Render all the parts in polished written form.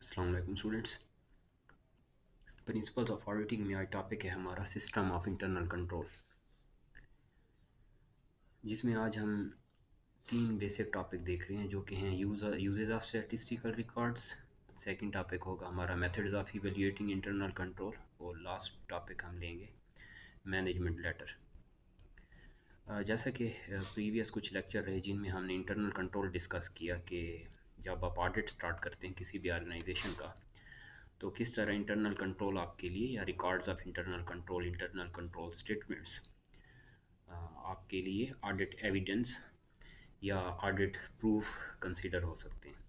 अस्सलाम वालेकुम students. Principles of auditing में आज टॉपिक है हमारा सिस्टम ऑफ इंटरनल कंट्रोल, जिसमें आज हम तीन बेसिक टॉपिक देख रहे हैं जो कि हैं uses of statistical records. Second topic होगा हमारा methods of evaluating internal control, और लास्ट टॉपिक हम लेंगे मैनेजमेंट लेटर। जैसा कि प्रीवियस कुछ लेक्चर रहे जिनमें हमने इंटरनल कंट्रोल डिस्कस किया कि जब आप ऑडिट स्टार्ट करते हैं किसी भी ऑर्गेनाइजेशन का, तो किस तरह इंटरनल कंट्रोल आपके लिए या records of internal control statements आपके लिए ऑडिट एविडेंस या ऑडिट प्रूफ कंसीडर हो सकते हैं।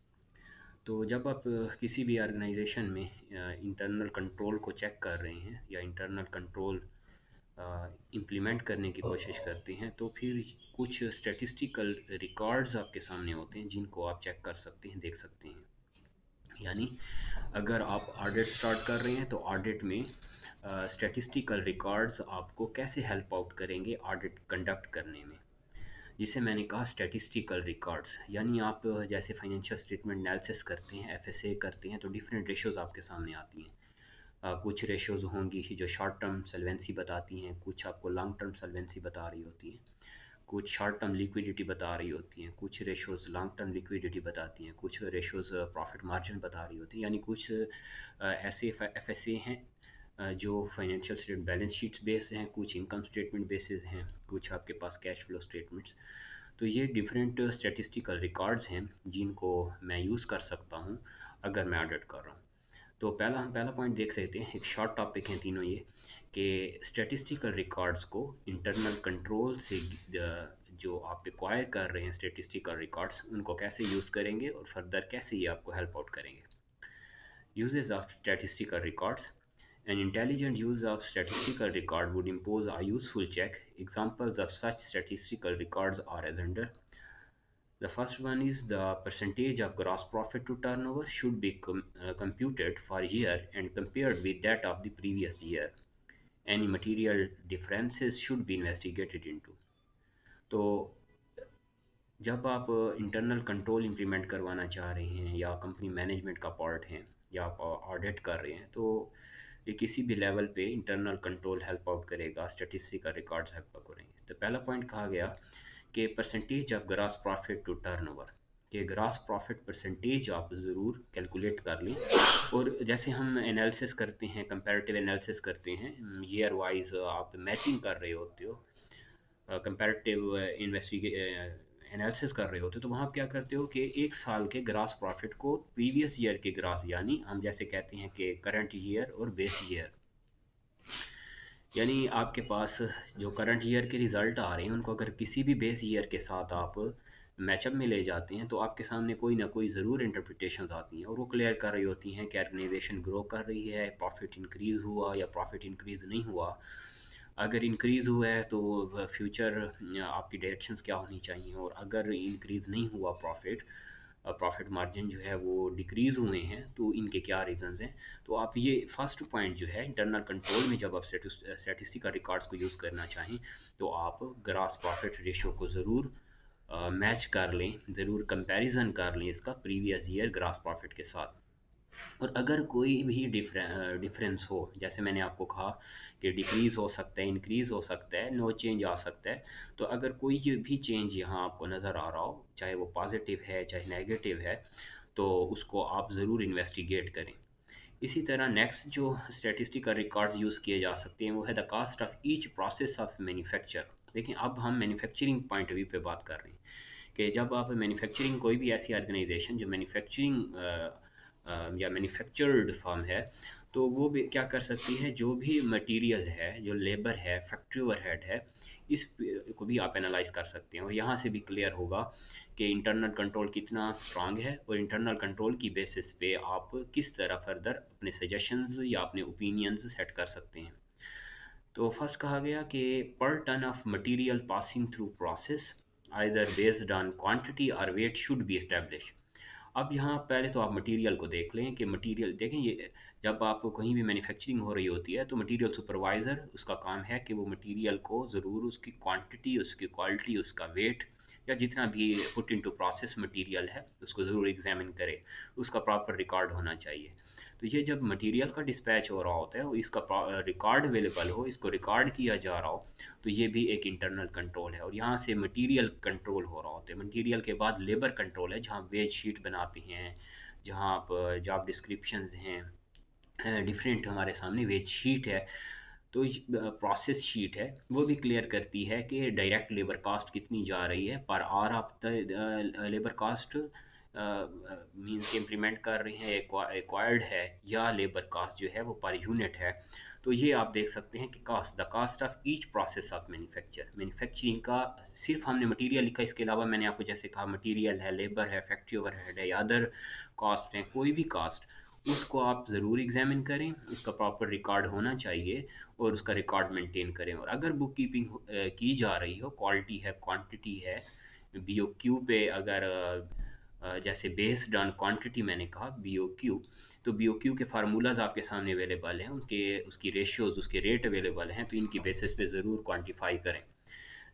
तो जब आप किसी भी ऑर्गेनाइजेशन में इंटरनल कंट्रोल को चेक कर रहे हैं या इंटरनल कंट्रोल इम्प्लीमेंट करने की कोशिश करते हैं, तो फिर कुछ स्टैटिस्टिकल रिकॉर्ड्स आपके सामने होते हैं जिनको आप चेक कर सकते हैं, देख सकते हैं। यानी अगर आप ऑडिट स्टार्ट कर रहे हैं तो ऑडिट में स्टैटिस्टिकल रिकॉर्ड्स आपको कैसे हेल्प आउट करेंगे ऑडिट कंडक्ट करने में, जिसे मैंने कहा स्टैटिस्टिकल रिकॉर्ड्स। यानी आप जैसे फाइनेंशियल स्टेटमेंट एनालिसिस करते हैं, एफएसए करते हैं, तो डिफरेंट रेशोज़ आपके सामने आती हैं। कुछ रेशोज़ होंगी जो शॉर्ट टर्म सॉल्वेंसी बताती हैं, कुछ आपको लॉन्ग टर्म सॉल्वेंसी बता रही होती हैं, कुछ शॉर्ट टर्म लिक्विडिटी बता रही होती हैं, कुछ रेशोज़ लॉन्ग टर्म लिक्विडिटी बताती हैं, कुछ रेशोज़ प्रॉफिट मार्जिन बता रही होती हैं। यानी कुछ ऐसे एफएसए हैं जो financial state balance sheets based हैं, कुछ इनकम स्टेटमेंट बेसिस हैं, कुछ आपके पास कैश फ्लो स्टेटमेंट्स। तो ये डिफरेंट स्टैटिस्टिकल रिकॉर्ड्स हैं जिनको मैं यूज़ कर सकता हूँ अगर मैं ऑडिट कर रहा हूँ। तो हम पहला पॉइंट देख सकते हैं, एक शॉर्ट टॉपिक हैं तीनों ये, कि स्टैटिस्टिकल रिकॉर्ड्स को इंटरनल कंट्रोल से जो आप एक्वायर कर रहे हैं स्टैटिस्टिकल रिकॉर्ड्स, उनको कैसे यूज़ करेंगे और फर्दर कैसे ये आपको हेल्प आउट करेंगे। Uses of statistical records. An intelligent use of statistical record would impose a useful check. Examples of such statistical records are as under. The first one is the percentage of gross profit to turnover should be computed for year and compared with that of the previous year. Any material differences should be investigated into. तो जब आप internal control implement करवाना चाह रहे हैं या company management का part हैं या आप ऑडिट कर रहे हैं, तो ये किसी भी लेवल पे इंटरनल कंट्रोल हेल्प आउट करेगा, स्टैटिस्टिकल रिकॉर्ड्स हेल्प आउट करेंगे। तो पहला पॉइंट कहा गया कि percentage of gross profit to turnover, कि ग्रॉस प्रॉफिट परसेंटेज आप ज़रूर कैलकुलेट कर लें। और जैसे हम एनालिसिस करते हैं, कंपैरेटिव एनालिसिस करते हैं, ईयर वाइज आप मैचिंग कर रहे होते हो, कंपैरेटिव एनालिसिस कर रहे होते हो, तो वहाँ आप क्या करते हो कि एक साल के ग्रास प्रॉफिट को प्रीवियस ईयर के ग्रास, यानी हम जैसे कहते हैं कि करंट ईयर और बेस ईयर, यानी आपके पास जो करंट ईयर के रिज़ल्ट आ रहे हैं उनको अगर किसी भी बेस ईयर के साथ आप मैचअप में ले जाते हैं, तो आपके सामने कोई ना कोई ज़रूर इंटरप्रिटेशंस आती हैं और वो क्लियर कर रही होती हैं कि ऑर्गेनाइजेशन ग्रो कर रही है, प्रॉफिट इंक्रीज़ हुआ या प्रॉफिट इंक्रीज़ नहीं हुआ। अगर इंक्रीज़ हुआ है तो फ्यूचर आपकी डायरेक्शंस क्या होनी चाहिए, और अगर इंक्रीज़ नहीं हुआ प्रॉफिट मार्जिन जो है वो डिक्रीज़ हुए हैं, तो इनके क्या रीज़न्स हैं। तो आप ये फर्स्ट पॉइंट जो है इंटरनल कंट्रोल में, जब आप स्टैटिस्टिकल रिकॉर्ड्स को यूज़ करना चाहें, तो आप ग्रॉस प्रॉफिट रेशो को ज़रूर मैच कर लें, ज़रूर कंपैरिजन कर लें इसका प्रीवियस ईयर ग्रॉस प्रॉफिट के साथ। और अगर कोई भी डिफरेंस हो, जैसे मैंने आपको कहा कि डिक्रीज़ हो सकता है, इंक्रीज़ हो सकता है, नो चेंज आ सकता है, तो अगर कोई भी चेंज यहाँ आपको नज़र आ रहा हो, चाहे वो पॉजिटिव है चाहे नेगेटिव है, तो उसको आप ज़रूर इन्वेस्टिगेट करें। इसी तरह नेक्स्ट जो स्टैटिस्टिकल रिकॉर्ड्स यूज़ किए जा सकते हैं वो है the cost of each process of manufacture. देखिए, अब हम मैन्युफैक्चरिंग पॉइंट ऑफ व्यू पे बात कर रहे हैं कि जब आप मैन्युफैक्चरिंग, कोई भी ऐसी ऑर्गेनाइजेशन जो मैन्युफैक्चरिंग या मैन्युफैक्चर्ड फर्म है, तो वो भी क्या कर सकती है, जो भी मटेरियल है, जो लेबर है, फैक्ट्री ओवरहेड है, इस को भी आप एनालाइज कर सकते हैं। और यहाँ से भी क्लियर होगा कि इंटरनल कंट्रोल कितना स्ट्रांग है, और इंटरनल कंट्रोल की बेसिस पे आप किस तरह फर्दर अपने सजेशंस या अपने ओपिनियंस सेट कर सकते हैं। तो फर्स्ट कहा गया कि पर ton of material passing through process either based on quantity और वेट शुड बी एस्टेब्लिश। अब यहाँ पहले तो आप मटेरियल को देख लें कि मटेरियल देखें, ये जब आप कहीं भी मैन्युफैक्चरिंग हो रही होती है तो मटेरियल सुपरवाइज़र उसका काम है कि वो मटेरियल को ज़रूर उसकी क्वांटिटी, उसकी क्वालिटी, उसका वेट या जितना भी पुट इनटू प्रोसेस मटेरियल है उसको ज़रूर एग्जामिन करे, उसका प्रॉपर रिकॉर्ड होना चाहिए। तो ये जब मटेरियल का डिस्पैच हो रहा होता है और इसका रिकॉर्ड अवेलेबल हो, इसको रिकॉर्ड किया जा रहा हो, तो ये भी एक इंटरनल कंट्रोल है। और यहाँ से मटेरियल कंट्रोल हो रहा होता है। मटेरियल के बाद लेबर कंट्रोल है, जहाँ वेज शीट बनाते हैं, जहाँ आप जॉब डिस्क्रिप्शंस हैं डिफरेंट हमारे सामने वेज शीट है। तो प्रोसेस शीट है वो भी क्लियर करती है कि डायरेक्ट लेबर कास्ट कितनी जा रही है पर आर आप लेबर कास्ट मींस के इम्प्लीमेंट कर रहे हैं एक्वायर्ड है, या लेबर कास्ट जो है वो पर यूनिट है। तो ये आप देख सकते हैं कि cost, the cost of each process of manufacturing का सिर्फ हमने मटेरियल लिखा, इसके अलावा मैंने आपको जैसे कहा मटेरियल है, लेबर है, फैक्ट्री ओवरहेड है या अदर कास्ट हैं, कोई भी कास्ट उसको आप ज़रूर एग्जामिन करें, उसका प्रॉपर रिकॉर्ड होना चाहिए और उसका रिकॉर्ड मेंटेन करें। और अगर बुक कीपिंग की जा रही हो, क्वालिटी है, क्वांटिटी है, BOQ पे अगर जैसे बेस्ड ऑन क्वांटिटी मैंने कहा BOQ, तो BOQ के फार्मूलाज आपके सामने अवेलेबल हैं, उनके उसकी रेशियोज, उसके रेट अवेलेबल हैं, तो इनकी बेसिस पे ज़रूर क्वांटिफाई करें।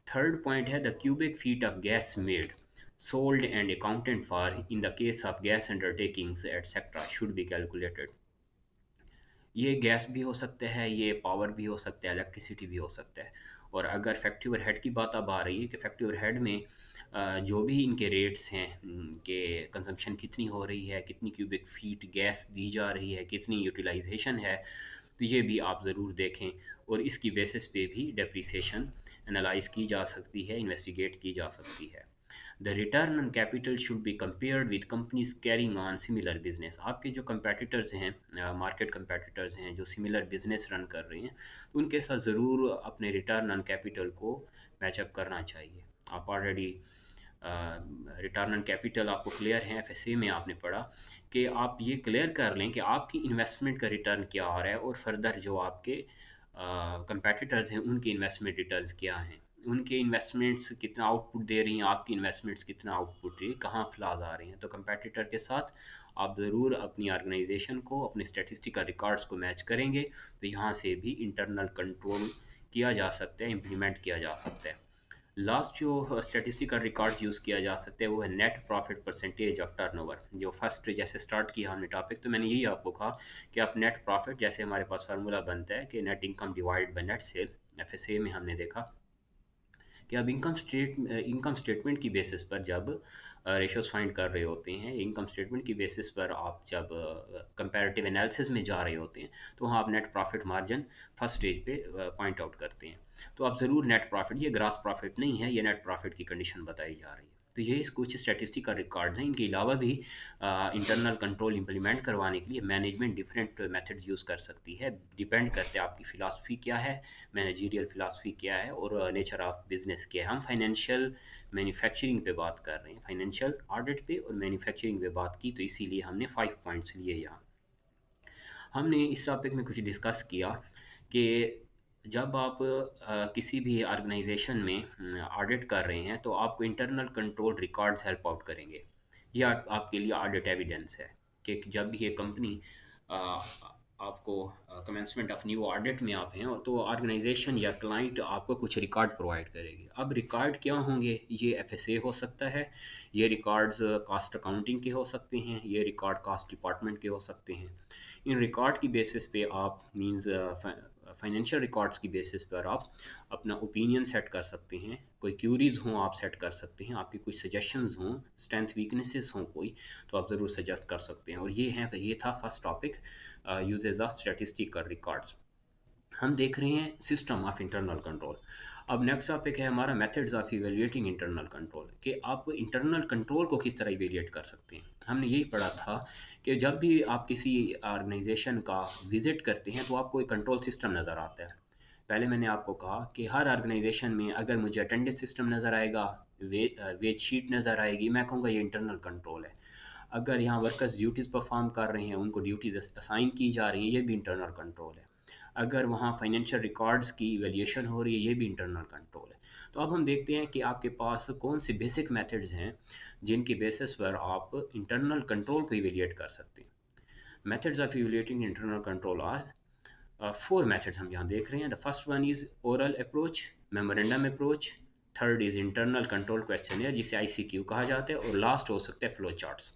थर्ड पॉइंट है the cubic feet of gas made sold and accounted for in the case of gas undertakings etc should be calculated। ये गैस भी हो सकता है, ये पावर भी हो सकता है, इलेक्ट्रिसिटी भी हो सकता है। और अगर फैक्ट्री ओवरहेड की बात अब आ रही है कि फैक्ट्री ओवरहेड में जो भी इनके रेट्स हैं कि कंजम्पशन कितनी हो रही है, कितनी क्यूबिक फीट गैस दी जा रही है, कितनी यूटिलाइजेशन है, तो ये भी आप ज़रूर देखें। और इसकी बेसिस पे भी डेप्रिसिएशन एनालाइज की जा सकती है, इन्वेस्टिगेट की जा सकती है। The return on capital should be compared with companies carrying on similar business. आपके जो कंपेटिटर्स हैं, मार्केट कंपेटिटर्स हैं जो सिमिलर बिजनेस रन कर रहे हैं, उनके साथ ज़रूर अपने रिटर्न ऑन कैपिटल को मैचअप करना चाहिए। आप ऑलरेडी रिटर्न ऑन कैपिटल आपको क्लियर है, FSA में आपने पढ़ा कि आप ये क्लियर कर लें कि आपकी इन्वेस्टमेंट का रिटर्न क्या आ रहा है और फर्दर जो आपके कंपेटिटर्स हैं उनके इन्वेस्टमेंट रिटर्न्स क्या हैं, उनके इन्वेस्टमेंट्स कितना आउटपुट दे रही हैं, आपकी इन्वेस्टमेंट्स कितना आउटपुट रही है, कहाँ फ्लॉज आ रही हैं। तो कंपेटिटर के साथ आप ज़रूर अपनी ऑर्गेनाइजेशन को, अपने स्टैटिस्टिकल रिकॉर्ड्स को मैच करेंगे, तो यहाँ से भी इंटरनल कंट्रोल किया जा सकता है, इम्प्लीमेंट किया जा सकता है। लास्ट जो स्टैटिस्टिकल रिकॉर्ड्स यूज़ किया जा सकता है वो है net profit percentage of turnover. जो फर्स्ट जैसे स्टार्ट किया हमने टॉपिक, तो मैंने यही आपको कहा कि आप नेट प्रॉफिट, जैसे हमारे पास फार्मूला बनता है कि net income divide by net cell, FSA में हमने देखा कि अब इनकम स्टेटमेंट की बेसिस पर जब रेशोज़ फाइंड कर रहे होते हैं, इनकम स्टेटमेंट की बेसिस पर आप जब कंपैरेटिव एनालिसिस में जा रहे होते हैं, तो वहाँ आप net profit margin first stage पे पॉइंट आउट करते हैं। तो आप ज़रूर नेट प्रॉफिट, ये ग्रॉस प्रॉफिट नहीं है, ये नेट प्रॉफिट की कंडीशन बताई जा रही है। तो ये कुछ स्टैटिस्टिकल रिकॉर्ड हैं। इनके अलावा भी इंटरनल कंट्रोल इंप्लीमेंट करवाने के लिए मैनेजमेंट डिफरेंट मेथड्स यूज़ कर सकती है। डिपेंड करते हैं आपकी फ़िलासफ़ी क्या है, मैनेजरियल फ़िलासफ़ी क्या है और नेचर ऑफ बिज़नेस क्या है। हम फाइनेंशियल मैन्युफैक्चरिंग पे बात कर रहे हैं, फाइनेंशियल ऑडिट पे और मैन्युफैक्चरिंग पे बात की, तो इसीलिए हमने 5 पॉइंट्स लिए यहाँ। हमने इस टॉपिक में कुछ डिस्कस किया कि जब आप किसी भी ऑर्गेनाइजेशन में ऑडिट कर रहे हैं तो आपको internal control records help out करेंगे। ये आपके लिए ऑडिट एविडेंस है कि जब भी ये कंपनी आपको कमेंसमेंट ऑफ न्यू ऑडिट में आप हैं तो ऑर्गेनाइजेशन या क्लाइंट आपको कुछ रिकॉर्ड प्रोवाइड करेगी। अब रिकॉर्ड क्या होंगे, ये FSA हो सकता है, ये रिकॉर्ड्स कॉस्ट अकाउंटिंग के हो सकते हैं, ये रिकॉर्ड कॉस्ट डिपार्टमेंट के हो सकते हैं। इन रिकॉर्ड की बेसिस पे आप मींस फाइनेंशियल रिकॉर्ड्स की बेसिस पर आप अपना ओपिनियन सेट कर सकते हैं, कोई क्यूरीज हों आप सेट कर सकते हैं, आपकी कोई सजेशंस हों, स्ट्रेंथ वीकनेसेस हों कोई, तो आप ज़रूर सजेस्ट कर सकते हैं। और ये था first topic, uses of statistical records. हम देख रहे हैं सिस्टम ऑफ इंटरनल कंट्रोल। अब नेक्स्ट टॉपिक है हमारा methods of evaluating internal control, कि आप इंटरनल कंट्रोल को किस तरह इवेल्युएट कर सकते हैं। हमने यही पढ़ा था कि जब भी आप किसी ऑर्गेनाइजेशन का विजिट करते हैं तो आपको एक कंट्रोल सिस्टम नज़र आता है। पहले मैंने आपको कहा कि हर ऑर्गेनाइजेशन में अगर मुझे अटेंडेंस सिस्टम नज़र आएगा, वेज शीट नज़र आएगी, मैं कहूँगा ये इंटरनल कंट्रोल है। अगर यहाँ वर्कर्स ड्यूटीज़ परफॉर्म कर रहे हैं, उनको ड्यूटीज़ असाइन की जा रही हैं, ये भी इंटरनल कंट्रोल है। अगर वहाँ फाइनेंशियल रिकॉर्ड्स की वैल्यूएशन हो रही है, ये भी इंटरनल कंट्रोल है। तो अब हम देखते हैं कि आपके पास कौन से बेसिक मेथड्स हैं जिनकी बेसिस पर आप इंटरनल कंट्रोल को इवेल्युएट कर सकते हैं। Methods of evaluating internal control are four methods हम यहाँ देख रहे हैं. The first one is oral approach, memorandum approach, third is internal control questionnaire जिसे ICQ कहा जाता है, और लास्ट हो सकता है फ्लो चार्ट्स.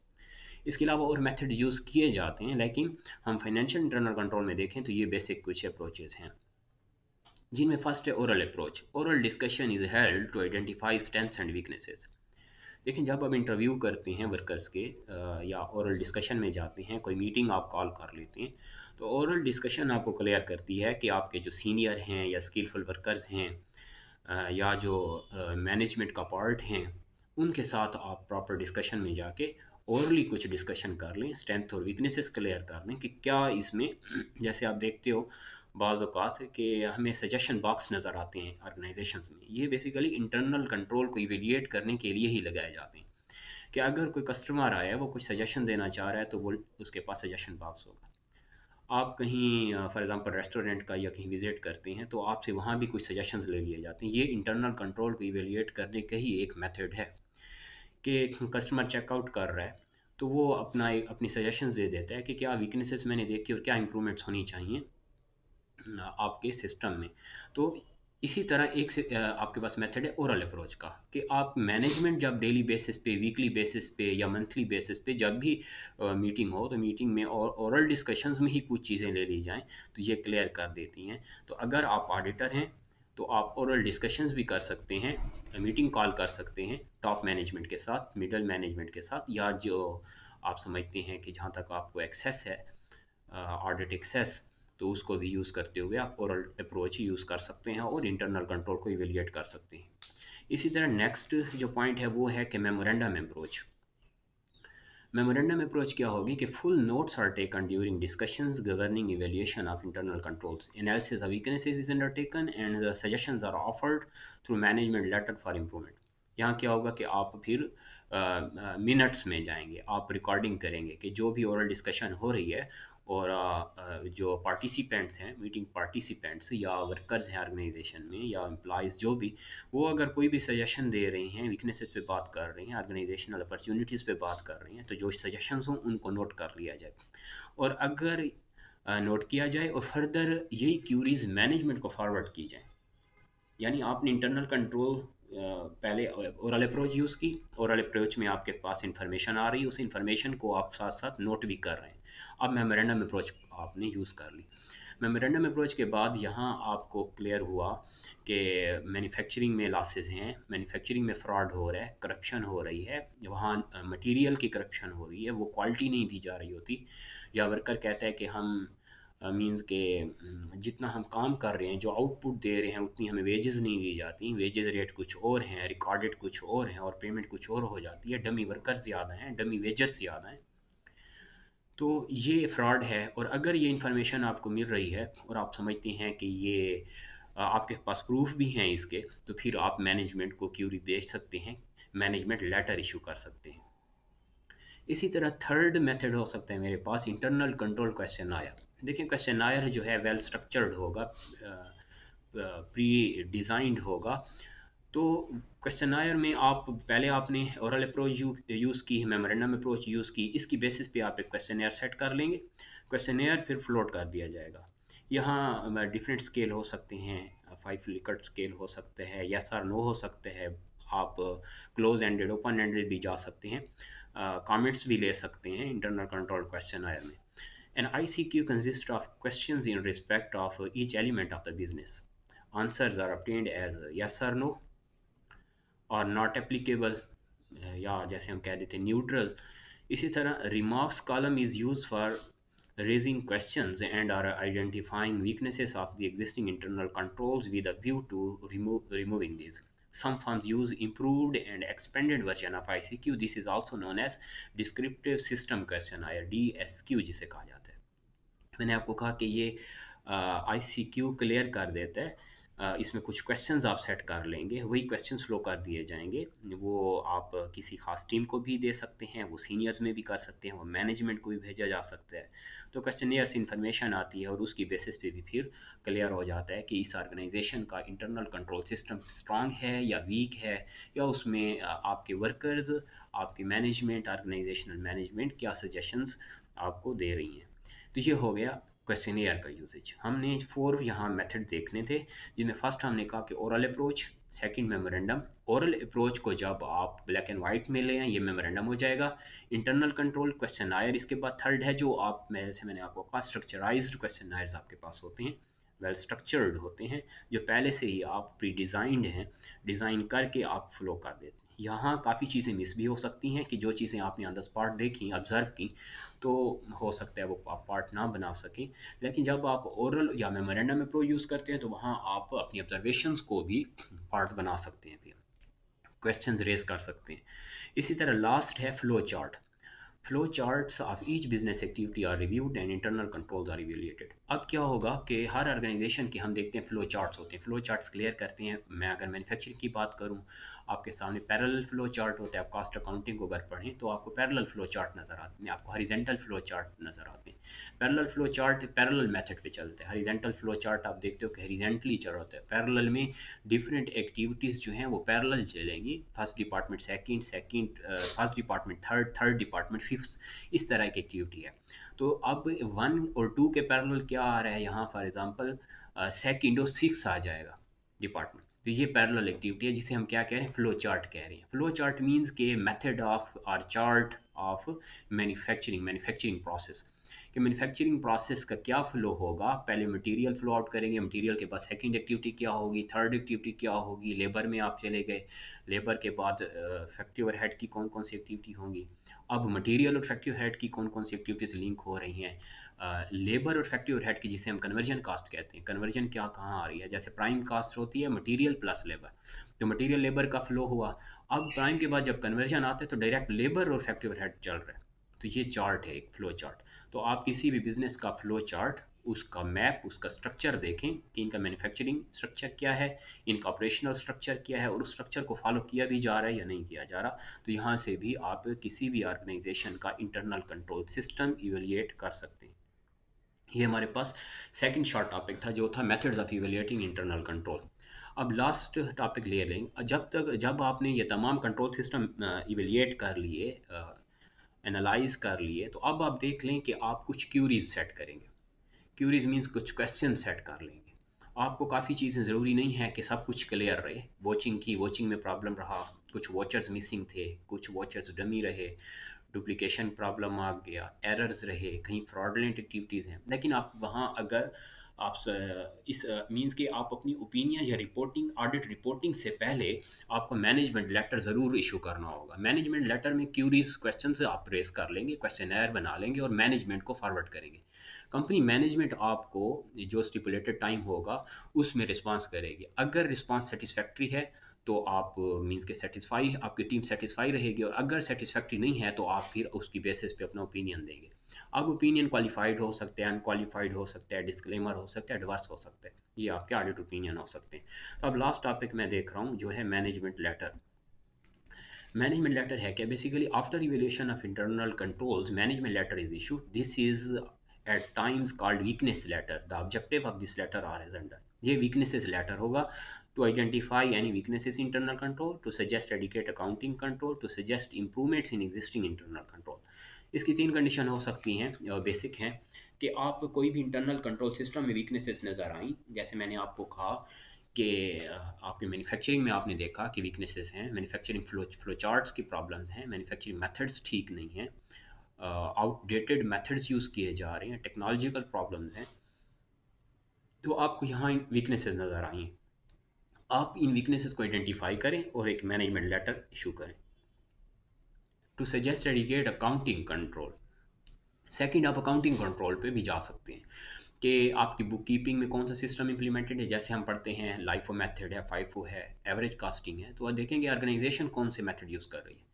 इसके अलावा और मेथड यूज़ किए जाते हैं, लेकिन हम फाइनेंशियल इंटरनल कंट्रोल में देखें तो ये बेसिक कुछ अप्रोचेज हैं, जिनमें फर्स्ट है oral approach. Oral discussion is held to identify strengths and weaknesses. देखिए, जब आप इंटरव्यू करते हैं वर्कर्स के या ओरल डिस्कशन में जाते हैं, कोई मीटिंग आप कॉल कर लेते हैं, तो ओरल डिस्कशन आपको क्लियर करती है कि आपके जो सीनियर हैं या स्किलफुल वर्कर्स हैं या जो मैनेजमेंट का पार्ट हैं, उनके साथ आप प्रॉपर डिस्कशन में जाके ओरली कुछ डिस्कशन कर लें, स्ट्रेंथ और वीकनेसेस क्लियर कर लें कि क्या इसमें जैसे आप देखते हो बाज़ औक़ात कि हमें सजेशन बॉक्स नज़र आते हैं ऑर्गेनाइजेशंस में, ये बेसिकली इंटरनल कंट्रोल को इवेल्युएट करने के लिए ही लगाए जाते हैं कि अगर कोई कस्टमर आया है, वो कुछ सजेशन देना चाह रहा है, तो वो उसके पास सजेशन बॉक्स होगा. आप कहीं फॉर एग्जांपल रेस्टोरेंट का या कहीं विज़िट करते हैं, तो आपसे वहाँ भी कुछ सजेशंस ले लिए जाते हैं. ये इंटरनल कंट्रोल को इवेल्युएट करने का ही एक मेथड है कि कस्टमर चेकआउट कर रहा है, तो वो अपनी सजेशंस दे देता है कि क्या वीकनेसेस मैंने देखी और क्या इंप्रूवमेंट्स होनी चाहिए आपके सिस्टम में. तो इसी तरह एक से आपके पास मेथड है ओरल अप्रोच का, कि आप मैनेजमेंट जब डेली बेसिस पे, वीकली बेसिस पे या मंथली बेसिस पे जब भी मीटिंग हो, तो मीटिंग में और ओरल डिस्कशंस में ही कुछ चीज़ें ले ली जाएं, तो ये क्लियर कर देती हैं. तो अगर आप ऑडिटर हैं, तो आप ओरल डिस्कशंस भी कर सकते हैं, मीटिंग कॉल कर सकते हैं टॉप मैनेजमेंट के साथ, मिडल मैनेजमेंट के साथ, या जो आप समझते हैं कि जहाँ तक आपको एक्सेस है, ऑडिट एक्सेस, तो उसको भी यूज़ करते हुए आप ओरल अप्रोच ही यूज़ कर सकते हैं और इंटरनल कंट्रोल को इवेल्युएट कर सकते हैं. इसी तरह नेक्स्ट जो पॉइंट है वो है कि मेमोरेंडम अप्रोच. मेमोरेंडम अप्रोच क्या होगी कि full notes are taken during discussions governing evaluation of internal controls, analysis of weaknesses is undertaken and suggestions are offered through management letter for improvement. यहाँ क्या होगा कि आप फिर मिनट्स में जाएंगे, आप रिकॉर्डिंग करेंगे कि जो भी ओरल डिस्कशन हो रही है, और जो पार्टिसिपेंट्स हैं, मीटिंग पार्टिसिपेंट्स या वर्कर्स हैं ऑर्गेनाइजेशन में या एम्प्लॉयज़ जो भी, वो अगर कोई भी सजेशन दे रहे हैं, वीकनेसेस पे बात कर रहे हैं, ऑर्गेनाइजेशनल अपॉर्चुनिटीज़ पे बात कर रहे हैं, तो जो सजेशंस हों उनको नोट कर लिया जाए. और अगर नोट किया जाए और फर्दर यही क्यूरीज मैनेजमेंट को फॉरवर्ड की जाए. यानी आपने इंटरनल कंट्रोल पहले ओरल अप्रोच यूज़ की, ओरल अप्रोच में आपके पास इंफॉर्मेशन आ रही है, उस इंफॉर्मेशन को आप साथ साथ नोट भी कर रहे हैं. अब मेमोरेंडम अप्रोच आपने यूज़ कर ली. मेमोरेंडम अप्रोच के बाद यहाँ आपको क्लियर हुआ कि मैन्युफैक्चरिंग में लॉसेस हैं, मैन्युफैक्चरिंग में फ्रॉड हो रहा है, करप्शन हो रही है, वहाँ मटेरियल की करप्शन हो रही है, वो क्वालिटी नहीं दी जा रही होती, या वर्कर कहता है कि हम मींस के जितना हम काम कर रहे हैं, जो आउटपुट दे रहे हैं, उतनी हमें वेजेस नहीं दी जाती, वेजेस रेट कुछ और हैं, रिकॉर्डेड कुछ और हैं, और पेमेंट कुछ और हो जाती है, डमी वर्कर्स ज़्यादा हैं, डमी वेजर्स ज़्यादा हैं. तो ये फ्रॉड है. और अगर ये इन्फॉर्मेशन आपको मिल रही है और आप समझते हैं कि ये आपके पास प्रूफ भी हैं इसके, तो फिर आप मैनेजमेंट को क्यूरी भेज सकते हैं, मैनेजमेंट लेटर इशू कर सकते हैं. इसी तरह थर्ड मेथड हो सकता है मेरे पास इंटरनल कंट्रोल क्वेश्चन आयर. देखिए, क्वेश्चन आयर जो है वेल स्ट्रक्चर्ड होगा, प्री डिज़ाइंड होगा. तो क्वेश्चन आयर में आप पहले आपने ओरल अप्रोच यूज़ की, मेमोरेंडम अप्रोच यूज़ की, इसकी बेसिस पे आप एक क्वेश्चन एयर सेट कर लेंगे, क्वेश्चन एयर फिर फ्लोट कर दिया जाएगा. यहाँ डिफरेंट स्केल हो सकते हैं, 5 लिकर्ट स्केल हो सकते हैं, यस और नो हो सकते हैं, आप क्लोज एंडेड, ओपन एंडेड भी जा सकते हैं, कमेंट्स भी ले सकते हैं इंटरनल कंट्रोल क्वेश्चन आयर में. An ICQ consists of questions in respect of each element of the business. Answers are obtained as yes or no और नॉट एप्लीकेबल, या जैसे हम कह देते हैं न्यूट्रल. इसी तरह remarks column is use for raising questions and are identifying weaknesses of the existing internal controls with a view to removing these. Some firms use improved and expanded version of ICQ. This is also known as descriptive system questionnaire, DSQ जिसे कहा जाता है. मैंने आपको कहा कि ये ICQ clear कर देता है. इसमें कुछ क्वेश्चंस आप सेट कर लेंगे, वही क्वेश्चंस फ्लो कर दिए जाएंगे. वो आप किसी खास टीम को भी दे सकते हैं, वो सीनियर्स में भी कर सकते हैं, वो मैनेजमेंट को भी भेजा जा सकता है. तो क्वेश्चनियर से इन्फॉर्मेशन आती है और उसकी बेसिस पे भी फिर क्लियर हो जाता है कि इस ऑर्गेनाइजेशन का इंटरनल कंट्रोल सिस्टम स्ट्रांग है या वीक है, या उसमें आपके वर्कर्स, आपकी मैनेजमेंट, ऑर्गेनाइजेशनल मैनेजमेंट क्या सजेशंस आपको दे रही हैं. तो ये हो गया क्वेश्चनियर का यूजेज। हमने 4 यहाँ मेथड देखने थे, जिनमें फर्स्ट हमने कहा कि oral approach, second memorandum. Oral approach को जब आप ब्लैक एंड वाइट में लें ये मेमोरेंडम हो जाएगा। इंटरनल कंट्रोल क्वेश्चनायर इसके बाद थर्ड है, जो आप में से मैंने आपको कहा स्ट्रक्चराइज्ड क्वेश्चनायर्स आपके पास होते हैं, वेल स्ट्रक्चर्ड होते हैं, जो पहले से ही आप प्री डिज़ाइंड हैं, डिज़ाइन करके आप फ्लो कर देते हैं। यहाँ काफ़ी चीज़ें मिस भी हो सकती हैं कि जो चीज़ें आपने ऑन द स्पॉट देखी, ऑब्ज़र्व की, तो हो सकता है वो आप पार्ट ना बना सकें। लेकिन जब आप ओरल या मेमोरेंडम में प्रो यूज़ करते हैं तो वहाँ आप अपनी ऑब्जर्वेशंस को भी पार्ट बना सकते हैं, फिर क्वेश्चंस रेज कर सकते हैं। इसी तरह लास्ट है flow chart. Flow charts of each business activity are reviewed and internal controls are evaluated. अब क्या होगा कि हर ऑर्गेनाइजेशन के हम देखते हैं फ्लो चार्ट्स होते हैं, फ्लो चार्ट्स क्लियर करते हैं। मैं अगर मैन्युफैक्चरिंग की बात करूं, आपके सामने पैरेलल फ्लो चार्ट होता है। आप कॉस्ट अकाउंटिंग को अगर पढ़ें तो आपको पैरेलल फ्लो चार्ट नज़र आते हैं, आपको हॉरिजॉन्टल फ्लो चार्ट नज़र आते हैं। Parallel flow chart parallel method पे चलते हैं। हॉरिजॉन्टल फ्लो चार्ट आप देखते हो कि हॉरिजॉन्टली चल रहा है, पैरेलल में डिफरेंट एक्टिविटीज़ जो हैं वो पैरेलल चलेंगी। First department second, second first department third, third department fifth, इस तरह की एक्टिविटी है। तो अब 1 और 2 के पैरेलल क्या आ रहा है यहाँ, फॉर एग्जांपल सेकंड और 6 आ जाएगा डिपार्टमेंट। तो ये पैरेलल एक्टिविटी है जिसे हम क्या कह रहे हैं, फ्लो चार्ट कह रहे हैं। फ्लो चार्ट मींस के मेथड ऑफ और चार्ट ऑफ मैन्युफैक्चरिंग प्रोसेस, कि मैन्युफैक्चरिंग प्रोसेस का क्या फ्लो होगा। पहले मटेरियल फ्लो आउट करेंगे, मटेरियल के बाद सेकंड एक्टिविटी क्या होगी, थर्ड एक्टिविटी क्या होगी, लेबर में आप चले गए, लेबर के बाद फैक्ट्री ओवरहेड की कौन कौन सी एक्टिविटी होंगी। अब मटेरियल और फैक्ट्री ओवरहेड की कौन कौन सी एक्टिविटीज़ लिंक हो रही हैं। लेबर और फैक्ट्री ओवरहेड की जिसे हम कन्वर्जन कास्ट कहते हैं, कन्वर्जन क्या कहाँ आ रही है, जैसे प्राइम कास्ट होती है मटेरियल प्लस लेबर, तो मटेरियल लेबर का फ्लो हुआ। अब प्राइम के बाद जब कन्वर्जन आते हैं तो डायरेक्ट लेबर और फैक्ट्री ओवरहेड चल रहा है। तो ये चार्ट है एक फ्लो चार्ट। तो आप किसी भी बिजनेस का फ्लो चार्ट, उसका मैप, उसका स्ट्रक्चर देखें कि इनका मैन्युफैक्चरिंग स्ट्रक्चर क्या है, इनका ऑपरेशनल स्ट्रक्चर क्या है, और उस स्ट्रक्चर को फॉलो किया भी जा रहा है या नहीं किया जा रहा। तो यहाँ से भी आप किसी भी ऑर्गेनाइजेशन का इंटरनल कंट्रोल सिस्टम इवेल्युएट कर सकते हैं। ये हमारे पास सेकंड शॉर्ट टॉपिक था, जो था methods of evaluating internal control. अब लास्ट टॉपिक ले लें। जब आपने ये तमाम कंट्रोल सिस्टम इवेल्युएट कर लिए, एनालाइज कर लिए, तो अब आप देख लें कि आप कुछ क्यूरीज सेट करेंगे। क्यूरीज मीन्स कुछ क्वेश्चन सेट कर लेंगे। आपको काफ़ी चीज़ें ज़रूरी नहीं है कि सब कुछ क्लियर रहे। वॉचिंग में प्रॉब्लम रहा, कुछ वॉचर्स मिसिंग थे, कुछ वॉचर्स डमी रहे, डुप्लीकेशन प्रॉब्लम आ गया, एरर्स रहे, कहीं फ्रॉडलेंट एक्टिविटीज़ हैं। लेकिन आप वहाँ अगर आप इस मींस कि आप अपनी ओपिनियन या रिपोर्टिंग, ऑडिट रिपोर्टिंग से पहले आपको मैनेजमेंट लेटर ज़रूर इशू करना होगा। मैनेजमेंट लेटर में क्यूरीज क्वेश्चन से आप रेस कर लेंगे, क्वेश्चनर बना लेंगे और मैनेजमेंट को फॉरवर्ड करेंगे। कंपनी मैनेजमेंट आपको जो स्टिपुलेटेड टाइम होगा उसमें रिस्पांस करेगी। अगर रिस्पांस सेटिस्फैक्ट्री है तो आप मींस के सेटिस्फाई, आपकी टीम सेटिस्फाई रहेगी, और अगर सेटिस्फैक्ट्री नहीं है तो आप फिर उसकी बेसिस पे अपना ओपिनियन देंगे। अब ओपिनियन क्वालिफाइड हो सकते हैं, अनक्वालिफाइड हो सकता है, डिस्क्लेमर हो सकता है, एडवर्स हो सकता है, ये आपके ऑडिट ओपिनियन हो सकते हैं। तो अब लास्ट टॉपिक मैं देख रहा हूँ जो है मैनेजमेंट लेटर। मैनेजमेंट लेटर है क्या, basically after evaluation of internal controls management letter is issued. This is at times called weakness letter. The objective of this letter are as under. ये weaknesses letter होगा to identify any weaknesses in internal control, to suggest adequate accounting control, to suggest improvements in existing internal control। इसकी 3 condition हो सकती हैं, basic हैं, कि आप कोई भी इंटरनल कंट्रोल सिस्टम में वीकनेसेस नज़र आई, जैसे मैंने आपको कहा कि आपके मैन्युफैक्चरिंग में आपने देखा कि वीकनेसेस हैं, मैन्युफैक्चरिंग फ्लो चार्ट्स की प्रॉब्लम्स हैं, मैन्युफैक्चरिंग मेथड्स ठीक नहीं हैं, आउटडेटेड मेथड्स यूज़ किए जा रहे हैं, टेक्नोलॉजिकल प्रॉब्लम्स हैं। तो आपको यहाँ वीकनेसेस नज़र आई हैं। आप इन वीकनेसेस को आइडेंटिफाई करें और एक मैनेजमेंट लेटर इशू करें। To suggest adequate accounting control. Second, आप अकाउंटिंग कंट्रोल पे भी जा सकते हैं कि आपकी बुक कीपिंग में कौन सा सिस्टम इंप्लीमेंटेड है। जैसे हम पढ़ते हैं लाइफो मेथड है, फाइफो है, एवरेज कास्टिंग है, तो आप देखेंगे ऑर्गेनाइजेशन कौन से मेथड यूज़ कर रही है,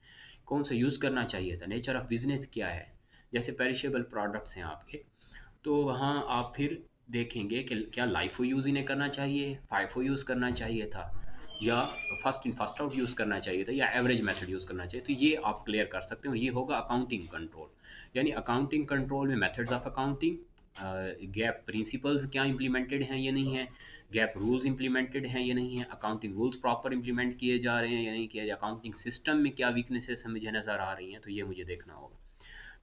कौन सा यूज़ करना चाहिए था, नेचर ऑफ बिजनेस क्या है। जैसे पेरिशेबल प्रोडक्ट्स हैं आपके, तो वहाँ आप फिर देखेंगे कि क्या लाइफो यूज़ इन्हें करना चाहिए, फाइफो यूज़ करना चाहिए था, या first in first out use करना चाहिए था, या एवरेज मेथड यूज़ करना चाहिए। तो ये आप क्लियर कर सकते हैं और ये होगा अकाउंटिंग कंट्रोल। यानी अकाउंटिंग कंट्रोल में methods of accounting, gap principles क्या इंप्लीमेंटेड हैं या नहीं है, गैप रूल्स इंप्लीमेंटेड हैं या नहीं है, अकाउंटिंग रूल्स प्रॉपर इंप्लीमेंट किए जा रहे हैं या नहीं किए, अकाउंटिंग सिस्टम में क्या वीकनेसेस मुझे नज़र आ रही हैं, तो ये मुझे देखना होगा।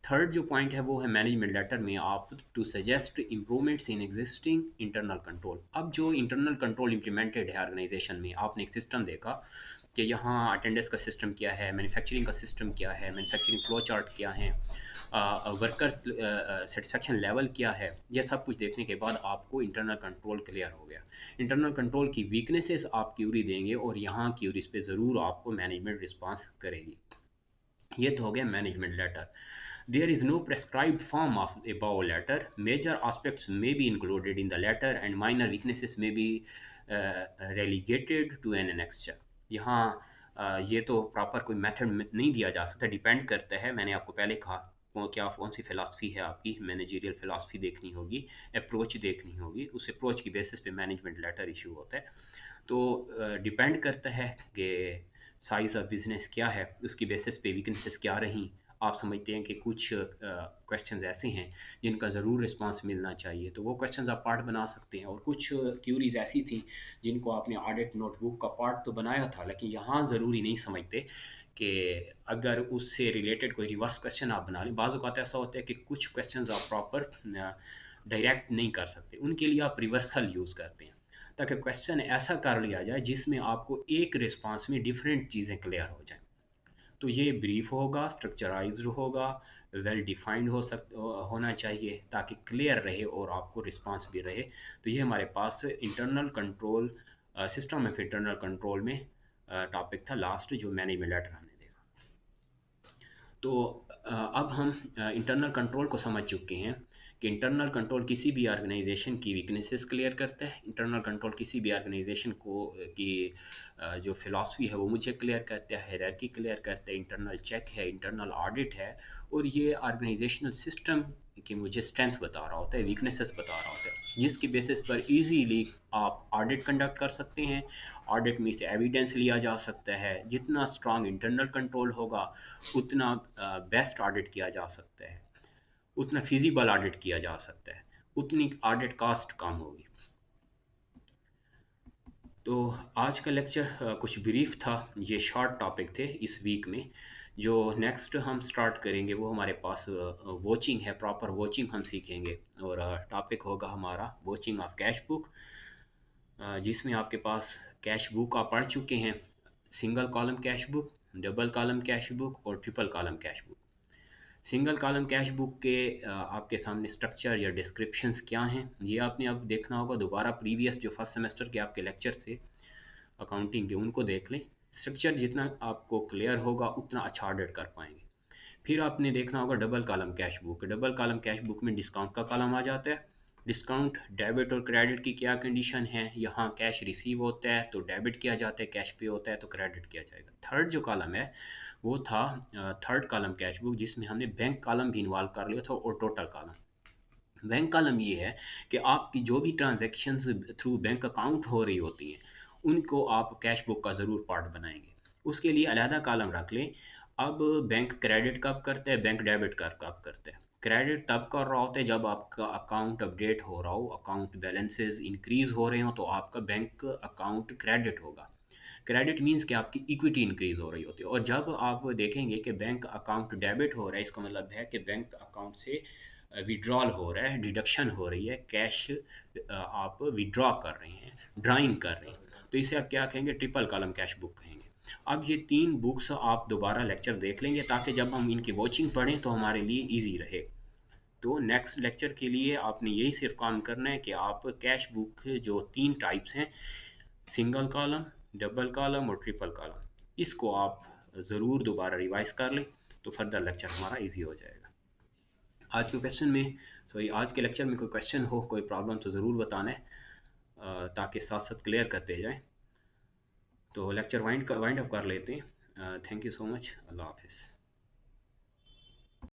थर्ड जो पॉइंट है वो है मैनेजमेंट लेटर में आप to suggest improvements in existing internal control. अब जो इंटरनल कंट्रोल इम्प्लीमेंटेड है ऑर्गेनाइजेशन में, आपने एक सिस्टम देखा कि यहाँ अटेंडेंस का सिस्टम क्या है, मैन्युफैक्चरिंग का सिस्टम क्या है, मैन्युफैक्चरिंग फ्लो चार्ट क्या है, वर्कर्स सेटिस्फेक्शन लेवल क्या है, यह सब कुछ देखने के बाद आपको इंटरनल कंट्रोल क्लियर हो गया। इंटरनल कंट्रोल की वीकनेसेस आप क्यूरी देंगे और यहाँ क्यूरीज पे ज़रूर आपको मैनेजमेंट रिस्पांस करेगी। ये तो हो गया management letter. There is no prescribed form of a bow letter. Major aspects may be included in the letter and minor weaknesses may be relegated to an annexure. यहाँ ये तो प्रॉपर कोई method नहीं दिया जा सकता, डिपेंड करता है। मैंने आपको पहले कहा क्या कौन सी फ़िलासफ़ी है आपकी, मैनेजरियल फ़िलासफ़ी देखनी होगी, अप्रोच देखनी होगी, उस अप्रोच की बेसिस पे मैनेजमेंट लेटर इशू होता है। तो डिपेंड करता है कि साइज़ ऑफ बिज़नेस क्या है, उसकी बेसिस पे वीकनेसेस क्या रहीं। आप समझते हैं कि कुछ क्वेश्चंस ऐसे हैं जिनका ज़रूर रिस्पांस मिलना चाहिए, तो वो क्वेश्चंस आप पार्ट बना सकते हैं। और कुछ क्यूरीज ऐसी थी जिनको आपने ऑडिट नोटबुक का पार्ट तो बनाया था, लेकिन यहाँ ज़रूरी नहीं समझते कि अगर उससे रिलेटेड कोई रिवर्स क्वेश्चन आप बना लें। बाज़ औक़ात ऐसा होता है कि कुछ क्वेश्चंस आप प्रॉपर डायरेक्ट नहीं कर सकते, उनके लिए आप रिवर्सल यूज़ करते हैं ताकि क्वेश्चन ऐसा कर लिया जाए जिसमें आपको एक रिस्पांस में डिफरेंट चीज़ें क्लियर हो जाएं। तो ये ब्रीफ होगा, स्ट्रक्चराइज्ड होगा, वेल डिफाइंड होना चाहिए ताकि क्लियर रहे और आपको रिस्पांस भी रहे। तो ये हमारे पास internal control, system of internal control में टॉपिक था लास्ट, जो मैनेजमेंट लेटर हमने देखा। तो अब हम इंटरनल कंट्रोल को समझ चुके हैं कि इंटरनल कंट्रोल किसी भी ऑर्गेनाइजेशन की वीकनेसेस क्लियर करता है। इंटरनल कंट्रोल किसी भी ऑर्गेनाइजेशन को की जो फ़िलासफ़ी है वो मुझे क्लियर करता है, हायरार्की क्लियर करता है, इंटरनल चेक है, इंटरनल ऑडिट है, और ये ऑर्गेनाइजेशनल सिस्टम की मुझे स्ट्रेंथ बता रहा होता है, वीकनेसेस बता रहा होता है, जिसकी बेसिस पर ईज़िली आप ऑडिट कंडक्ट कर सकते हैं। ऑडिट में से एविडेंस लिया जा सकता है। जितना स्ट्रॉन्ग इंटरनल कंट्रोल होगा उतना बेस्ट ऑडिट किया जा सकता है, उतना फिजिबल ऑडिट किया जा सकता है, उतनी ऑडिट कॉस्ट कम होगी। तो आज का लेक्चर कुछ ब्रीफ था, ये शॉर्ट टॉपिक थे इस वीक में। जो नेक्स्ट हम स्टार्ट करेंगे वो हमारे पास वॉचिंग है, प्रॉपर वॉचिंग हम सीखेंगे, और टॉपिक होगा हमारा वॉचिंग ऑफ कैश बुक, जिसमें आपके पास कैश बुक आप पढ़ चुके हैं, single column cash book, double column cash book और triple column cash book. Single column cash book के आपके सामने स्ट्रक्चर या डिस्क्रिप्शंस क्या हैं ये आपने अब देखना होगा। दोबारा प्रीवियस जो फर्स्ट सेमेस्टर के आपके लेक्चर थे अकाउंटिंग के, उनको देख लें। स्ट्रक्चर जितना आपको क्लियर होगा उतना अच्छा ऑडिट कर पाएंगे। फिर आपने देखना होगा double column cash book. Double column cash book में डिस्काउंट का कॉलम आ जाता है। डिस्काउंट, डेबिट और क्रेडिट की क्या कंडीशन है, यहाँ कैश रिसीव होता है तो डेबिट किया जाता है, कैश पे होता है तो क्रेडिट किया जाएगा। थर्ड जो कॉलम है वो था थर्ड कॉलम कैश बुक, जिसमें हमने बैंक कॉलम भी इन्वॉल्व कर लिया था, और टोटल कॉलम। बैंक कॉलम ये है कि आपकी जो भी ट्रांजैक्शंस थ्रू बैंक अकाउंट हो रही होती हैं उनको आप कैश बुक का ज़रूर पार्ट बनाएंगे। उसके लिए अलहदा कॉलम रख लें। अब बैंक क्रेडिट कब करता है, बैंक डेबिट कब करता है। क्रेडिट तब कर रहा होता है जब आपका अकाउंट अपडेट हो रहा हो, अकाउंट बैलेंसेस इंक्रीज़ हो रहे हो तो आपका बैंक अकाउंट क्रेडिट होगा। क्रेडिट मीन्स कि आपकी इक्विटी इंक्रीज़ हो रही होती है। और जब आप देखेंगे कि बैंक अकाउंट डेबिट हो रहा है, इसका मतलब है कि बैंक अकाउंट से विड्रॉल हो रहा है, डिडक्शन हो रही है, कैश आप विड्रॉ कर रहे हैं, ड्राइंग कर रहे हैं, तो इसे आप क्या कहेंगे, ट्रिपल कॉलम कैश बुक कहेंगे। अब ये तीन बुक्स आप दोबारा लेक्चर देख लेंगे ताकि जब हम इनकी वॉचिंग पढ़ें तो हमारे लिए ईजी रहे। तो नेक्स्ट लेक्चर के लिए आपने यही सिर्फ काम करना है कि आप कैश बुक जो तीन टाइप्स हैं, सिंगल कॉलम, डबल कॉलम और ट्रिपल कॉलम, इसको आप ज़रूर दोबारा रिवाइज कर लें तो फर्दर लेक्चर हमारा इजी हो जाएगा। आज के क्वेश्चन में, सॉरी, आज के लेक्चर में कोई क्वेश्चन हो, कोई प्रॉब्लम तो ज़रूर बताना है, ताकि साथ साथ क्लियर करते जाएं। तो लेक्चर वाइंड अप कर लेते हैं। Thank you so much. अल्लाह हाफिज़।